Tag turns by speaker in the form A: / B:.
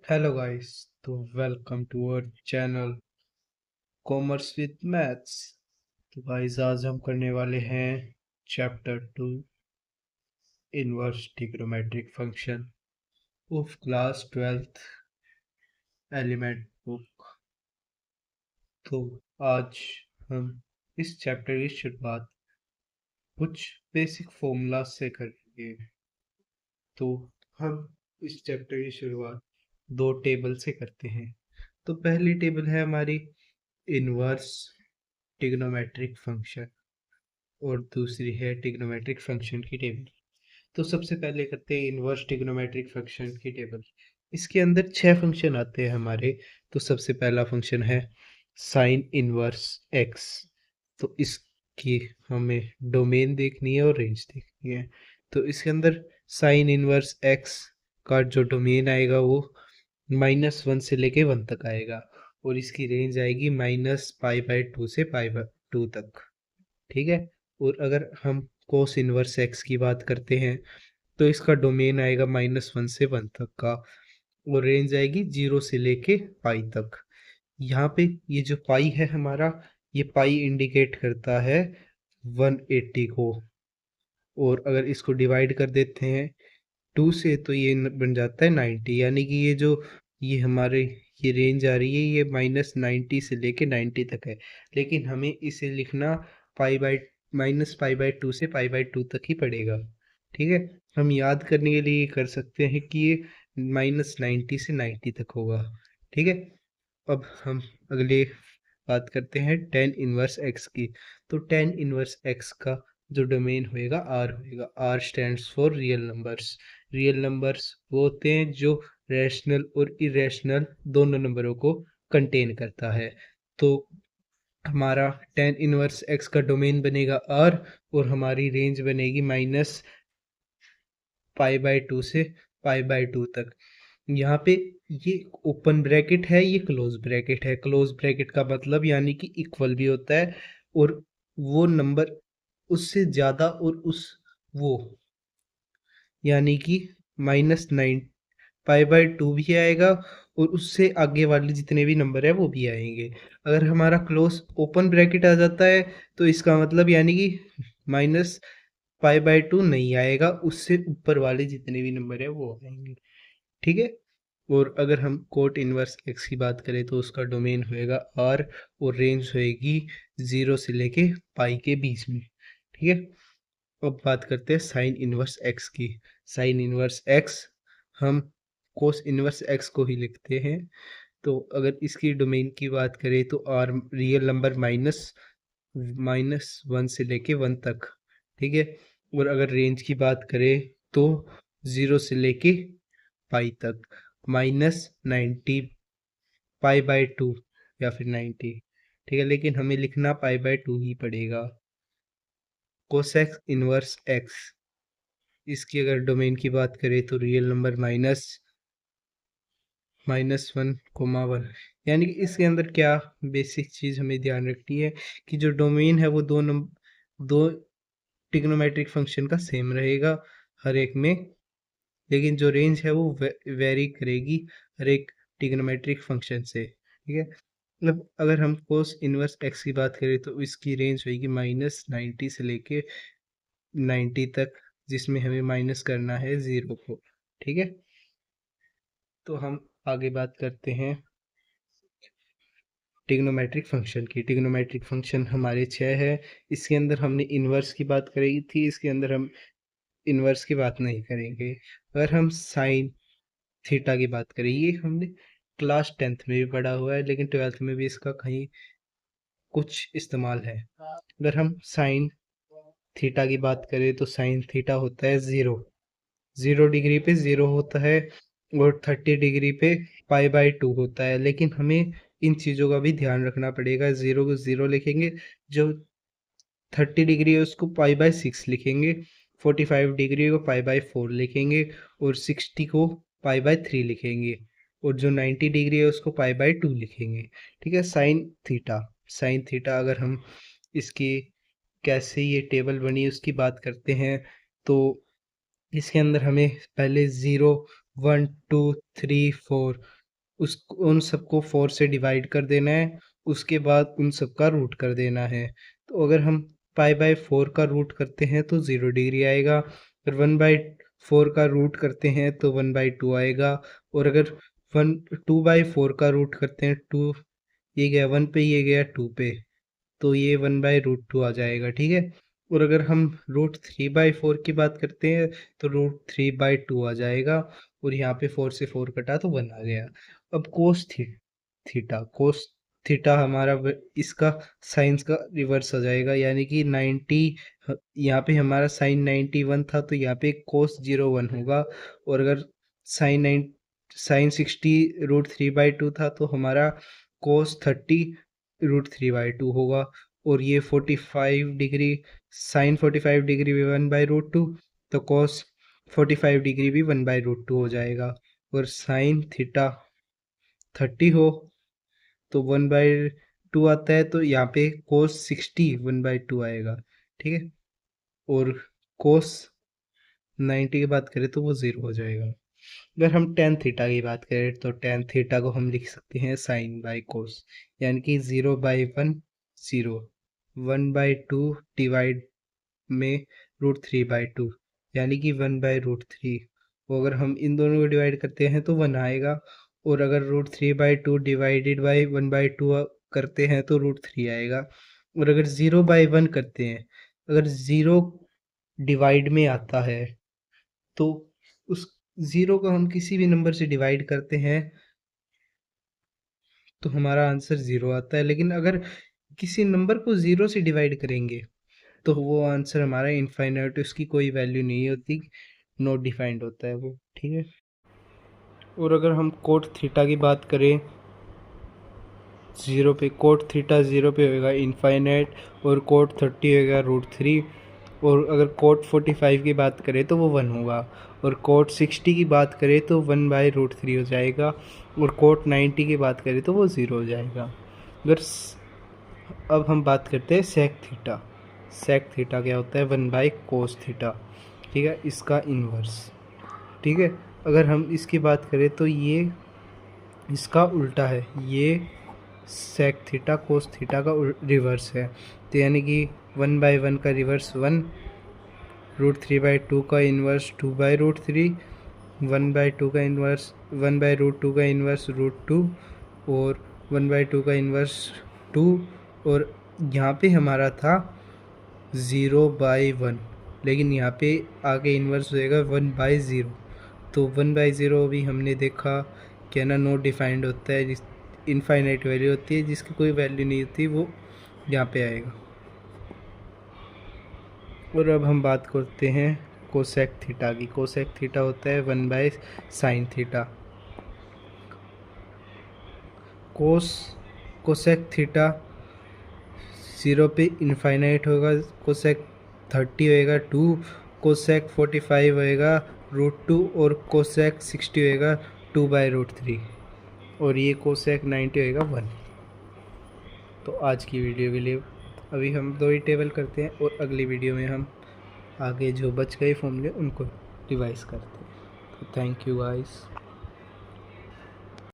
A: Hello guys. तो welcome to our channel commerce with maths. तो guys आज हम करने वाले हैं chapter 2 inverse trigonometric function of class 12th element book. तो आज हम इस चैप्टर की शुरुआत कुछ बेसिक फॉर्मूला से करेंगे। तो हम इस चैप्टर की शुरुआत दो टेबल से करते हैं। तो पहली टेबल है हमारी इनवर्स ट्रिग्नोमेट्रिक फंक्शन और दूसरी है ट्रिग्नोमेट्रिक फंक्शन की टेबल। तो सबसे पहले करते हैं इनवर्स ट्रिग्नोमेट्रिक फंक्शन की टेबल। इसके अंदर 6 फंक्शन आते हैं हमारे। तो सबसे पहला फंक्शन है साइन इनवर्स एक्स। तो इसकी हमें डोमेन देखनी है और रेंज देखनी है। तो इसके अंदर साइन इनवर्स एक्स का जो डोमेन आएगा वो -1 से लेके 1 तक आएगा और इसकी रेंज आएगी -π/2 से π/2 तक। ठीक है। और अगर हम कोस इनवर्स एक्स की बात करते हैं तो इसका डोमेन आएगा -1 से 1 तक का और रेंज आएगी 0 से लेके पाई तक। यहाँ पे ये जो पाई है हमारा, ये पाई इंडिकेट करता है 180 को। और अगर इसको डिवाइड कर देते हैं 2 से तो ये बन जाता है 90। यानी कि ये हमारे ये रेंज आ रही है, ये -90 से लेके 90 तक है। लेकिन हमें इसे लिखना -π/2 से π/2 तक ही पड़ेगा। ठीक है। हम याद करने के लिए कर सकते हैं कि ये -90 से 90 तक होगा। ठीक है। अब हम अगले बात करते हैं tan इनवर्स x की। तो tan इनवर्स x का जो डोमेन होएगा होएगा। R stands for real numbers. Real numbers वो होते हैं जो रैशनल और इरेशनल दोनों नंबरों को कंटेन करता है। तो हमारा tan इनवर्स x का डोमेन बनेगा R और हमारी रेंज बनेगी -π/2 से π/2 तक। यहाँ पे ये ओपन ब्रैकेट है, ये क्लोज ब्रैकेट है। क्लोज ब्रैकेट का मतलब यानी कि इक्वल भी होता है और वो नंबर उससे ज़्यादा और वो यानी कि -9 π/2 भी आएगा और उससे आगे वाले जितने भी नंबर है वो भी आएंगे। अगर हमारा क्लोज ओपन ब्रैकेट आ जाता है तो इसका मतलब यानी कि -π/2 नहीं आएगा, उससे ऊपर वाले जितने भी नंबर है वो आएंगे। ठीक है। और अगर हम कोट इनवर्स एक्स की बात करें तो उसका डोमेन होएगा आर और रेंज होएगी 0 से लेके पाई के बीच में। ठीक है। अब बात करते हैं साइन इनवर्स एक्स की। साइन इनवर्स एक्स हम कोस इनवर्स एक्स को ही लिखते हैं। तो अगर इसकी डोमेन की बात करें तो आर रियल नंबर -1 से लेके 1 तक। ठीक है। और अगर रेंज की बात करें तो 0 से लेके पाई तक -90 π/2 या फिर 90। ठीक है। लेकिन हमें लिखना π/2 ही पड़ेगा। कोसेक्स इनवर्स एक्स, इसकी अगर डोमेन की बात करें तो रियल नंबर -1, 1 यानी कि इसके अंदर क्या बेसिक चीज़ हमें ध्यान रखनी है कि जो डोमेन है वो दो ट्रिग्नोमेट्रिक फंक्शन का सेम रहेगा हर एक में। लेकिन जो रेंज है वो वेरी करेगी हर एक ट्रिग्नोमेट्रिक फंक्शन से। ठीक है। मतलब अगर हम कोस इनवर्स एक्स की बात करें तो इसकी रेंज होगी -90 से लेके 90 तक, जिसमें हमें माइनस करना है 0 को। ठीक है। तो हम आगे बात करते हैं ट्रिग्नोमेट्रिक फंक्शन की। ट्रिग्नोमेट्रिक फंक्शन हमारे 6 है। इसके अंदर हमने इन्वर्स की बात करी थी, इसके अंदर हम इन्वर्स की बात नहीं करेंगे। अगर हम साइन थीटा की बात करें, ये हमने क्लास 10th में भी पढ़ा हुआ है लेकिन 12th में भी इसका कहीं कुछ इस्तेमाल है। अगर हम साइन थीटा की बात करें तो साइन थीटा होता है 0 डिग्री पे 0 होता है और 30 डिग्री पे π/2 होता है। लेकिन हमें इन चीज़ों का भी ध्यान रखना पड़ेगा। 0 को 0 लिखेंगे, जो 30 डिग्री है उसको π/6 लिखेंगे, 45 डिग्री को π/4 लिखेंगे और 60 को π/3 लिखेंगे और जो 90 डिग्री है उसको π/2 लिखेंगे। ठीक है। साइन थीटा अगर हम इसकी कैसे ये टेबल बनी उसकी बात करते हैं तो इसके अंदर हमें पहले 0 1 2 3 4 उन सबको 4 से डिवाइड कर देना है। उसके बाद उन सब का रूट कर देना है। तो अगर हम पाई बाय 4 का रूट करते हैं तो 0 डिग्री आएगा। अगर 1/4 का रूट करते हैं तो 1/2 आएगा। और अगर 2/4 का रूट करते हैं, 2 ये गया 1 पे, ये गया 2 पे, तो ये 1/√2 आ जाएगा। ठीक है। और अगर हम √3/4 की बात करते हैं तो √3/2 आ जाएगा। और यहाँ पे 4 से 4 कटा तो 1 आ गया। अब कोस थीटा हमारा इसका साइंस का रिवर्स आ जाएगा, यानी कि 90, यहाँ पे हमारा साइन 91 था तो यहाँ पे कोस 01 होगा। और अगर साइन 60 √3/2 था तो हमारा कोस 30 √3/2 होगा। और ये 45 डिग्री, साइन 45 डिग्री भी 1/√2, तो कॉस 45 डिग्री भी 1/√2 हो जाएगा। और साइन थीटा 30 हो तो 1/2 आता है, तो यहाँ पे कोस 60 1/2 आएगा। ठीक है। और कोस 90 की बात करें तो वो 0 हो जाएगा। अगर हम टेन थीटा की बात करें तो टेन थीटा को हम लिख सकते हैं साइन बाय कोस, यानी कि 0/1 0, 1/2 डिवाइड में √3/2, यानी कि 1/√3। वो अगर हम इन दोनों को डिवाइड करते हैं तो 1 आएगा। और अगर √3/2 डिवाइडेड बाई 1/2 करते हैं तो √3 आएगा। और अगर 0/1 करते हैं, अगर 0 डिवाइड में आता है तो उस 0 को हम किसी भी नंबर से डिवाइड करते हैं तो हमारा आंसर 0 आता है। लेकिन अगर किसी नंबर को 0 से डिवाइड करेंगे तो वो आंसर हमारा इनफाइनाइट, उसकी कोई वैल्यू नहीं होती, नॉट डिफाइंड होता है वो। ठीक है। और अगर हम कोट थीटा की बात करें, 0 पे कोट थीटा 0 पे होएगा इनफाइनाइट, और कोट 30 होएगा √3। और अगर कोट 45 की बात करें तो वो 1 होगा। और कोट 60 की बात करें तो 1/√3 हो जाएगा। और कोट 90 की बात करें तो वो 0 हो जाएगा। अगर अब हम बात करते हैं सेक थीटा। सेक थीटा क्या होता है? 1/कोस थीटा। ठीक है, इसका इन्वर्स। ठीक है। अगर हम इसकी बात करें तो ये इसका उल्टा है, ये सेक थीटा कोस थीटा का रिवर्स है। तो यानी कि 1/1 का रिवर्स 1, √3/2 का इन्वर्स 2/√3, 1/2 का इन्वर्स 1/√2 का इन्वर्स √2, और 1/2 का इन्वर्स 2। और यहाँ पे हमारा था 0/1, लेकिन यहाँ पे आगे इन्वर्स होएगा 1/0। तो 1/0 भी हमने देखा कि ना नॉट डिफाइंड होता है, जिस इनफाइनाइट वैल्यू होती है, जिसकी कोई वैल्यू नहीं होती, वो यहाँ पे आएगा। और अब हम बात करते हैं कोसेक थीटा की। कोसेक थीटा होता है 1/साइन थीटा। कोसेक थीटा 0 पे इनफाइनाइट होगा, कोसेक 30 होएगा 2, कोसेक 45 होएगा √2, और कोसेक 60 होएगा 2/√3, और ये कोसेक 90 होएगा 1। तो आज की वीडियो के लिए अभी हम 2 ही टेबल करते हैं, और अगली वीडियो में हम आगे जो बच गए फॉर्मूले उनको रिवाइज करते हैं। तो थैंक यू गाइस।